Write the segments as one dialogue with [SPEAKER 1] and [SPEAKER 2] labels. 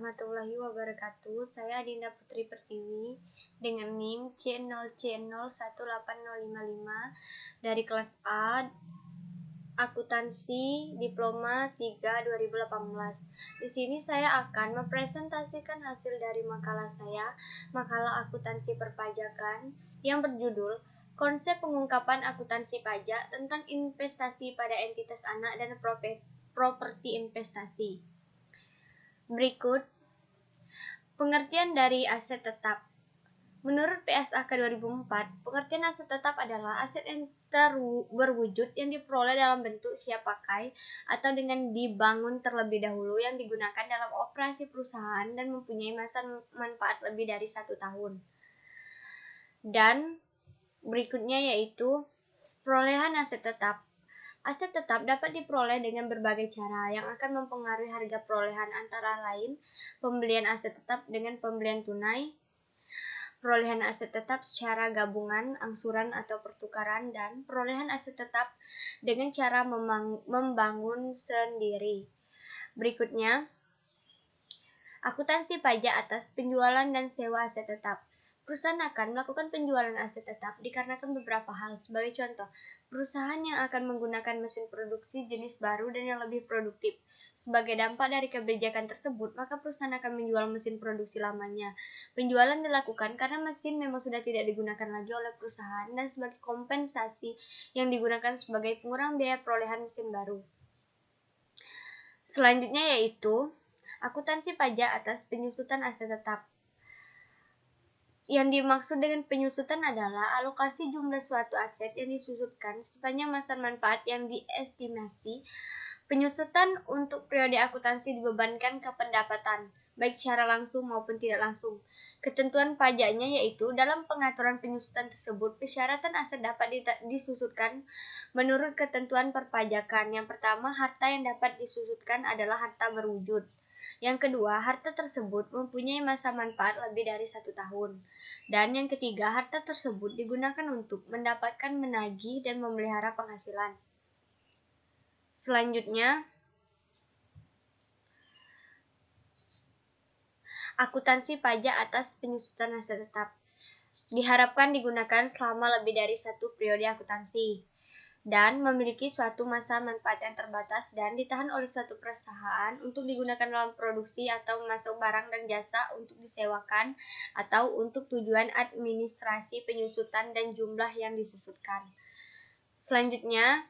[SPEAKER 1] warahmatullahi wabarakatuh. Saya Dinda Putri Pertiwi dengan NIM C0C018055 dari kelas A Akuntansi Diploma 3 2018. Di sini saya akan mempresentasikan hasil dari makalah saya, makalah akuntansi perpajakan yang berjudul Konsep Pengungkapan Akuntansi Pajak tentang Investasi pada Entitas Anak dan Properti Investasi. Berikut pengertian dari aset tetap. Menurut PSAK 2004, pengertian aset tetap adalah aset yang berwujud yang diperoleh dalam bentuk siap pakai atau dengan dibangun terlebih dahulu yang digunakan dalam operasi perusahaan dan mempunyai masa manfaat lebih dari 1 tahun. Dan berikutnya yaitu perolehan aset tetap. Aset tetap dapat diperoleh dengan berbagai cara yang akan mempengaruhi harga perolehan, antara lain pembelian aset tetap dengan pembelian tunai, perolehan aset tetap secara gabungan, angsuran atau pertukaran, dan perolehan aset tetap dengan cara membangun sendiri. Berikutnya, akuntansi pajak atas penjualan dan sewa aset tetap. Perusahaan akan melakukan penjualan aset tetap dikarenakan beberapa hal. Sebagai contoh, perusahaan yang akan menggunakan mesin produksi jenis baru dan yang lebih produktif. Sebagai dampak dari kebijakan tersebut, maka perusahaan akan menjual mesin produksi lamanya. Penjualan dilakukan karena mesin memang sudah tidak digunakan lagi oleh perusahaan dan sebagai kompensasi yang digunakan sebagai pengurang biaya perolehan mesin baru. Selanjutnya yaitu akuntansi pajak atas penyusutan aset tetap. Yang dimaksud dengan penyusutan adalah alokasi jumlah suatu aset yang disusutkan sepanjang masa manfaat yang diestimasi. Penyusutan untuk periode akuntansi dibebankan ke pendapatan, baik secara langsung maupun tidak langsung. Ketentuan pajaknya yaitu dalam pengaturan penyusutan tersebut, persyaratan aset dapat disusutkan menurut ketentuan perpajakan. Yang pertama, harta yang dapat disusutkan adalah harta berwujud. Yang kedua, harta tersebut mempunyai masa manfaat lebih dari 1 tahun. Dan yang ketiga, harta tersebut digunakan untuk mendapatkan, menagih, dan memelihara penghasilan. Selanjutnya, akuntansi pajak atas penyusutan aset tetap. Diharapkan digunakan selama lebih dari 1 periode akuntansi dan memiliki suatu masa manfaat yang terbatas dan ditahan oleh suatu perusahaan untuk digunakan dalam produksi atau memasuk barang dan jasa untuk disewakan atau untuk tujuan administrasi penyusutan dan jumlah yang disusutkan. Selanjutnya,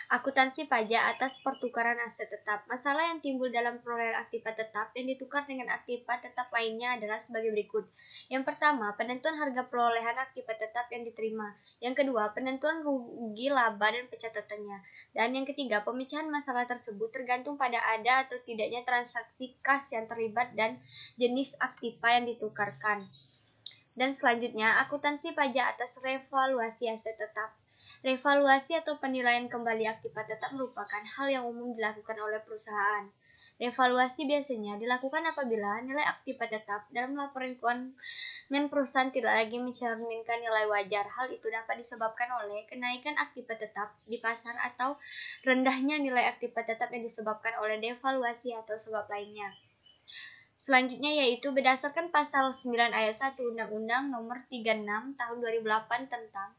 [SPEAKER 1] akuntansi pajak atas pertukaran aset tetap. Masalah yang timbul dalam perolehan aktiva tetap yang ditukar dengan aktiva tetap lainnya adalah sebagai berikut. Yang pertama, penentuan harga perolehan aktiva tetap yang diterima. Yang kedua, penentuan rugi laba dan pencatatannya. Dan yang ketiga, pemecahan masalah tersebut tergantung pada ada atau tidaknya transaksi kas yang terlibat dan jenis aktiva yang ditukarkan. Dan selanjutnya, akuntansi pajak atas revaluasi aset tetap. Revaluasi atau penilaian kembali aktiva tetap merupakan hal yang umum dilakukan oleh perusahaan. Revaluasi biasanya dilakukan apabila nilai aktiva tetap dalam laporan keuangan perusahaan tidak lagi mencerminkan nilai wajar. Hal itu dapat disebabkan oleh kenaikan aktiva tetap di pasar atau rendahnya nilai aktiva tetap yang disebabkan oleh devaluasi atau sebab lainnya. Selanjutnya yaitu berdasarkan pasal 9 ayat 1 Undang-Undang Nomor 36 Tahun 2008 tentang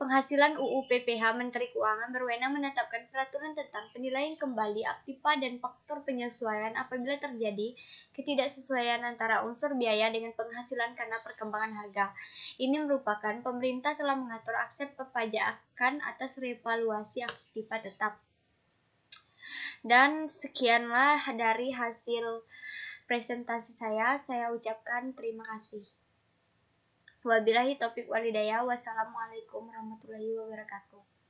[SPEAKER 1] Penghasilan UU PPH, Menteri Keuangan berwenang menetapkan peraturan tentang penilaian kembali aktiva dan faktor penyesuaian apabila terjadi ketidaksesuaian antara unsur biaya dengan penghasilan karena perkembangan harga. Ini merupakan pemerintah telah mengatur aspek perpajakan atas revaluasi aktiva tetap. Dan sekianlah dari hasil presentasi saya ucapkan terima kasih. Wabillahi taufiq walhidayah. Wassalamualaikum warahmatullahi wabarakatuh.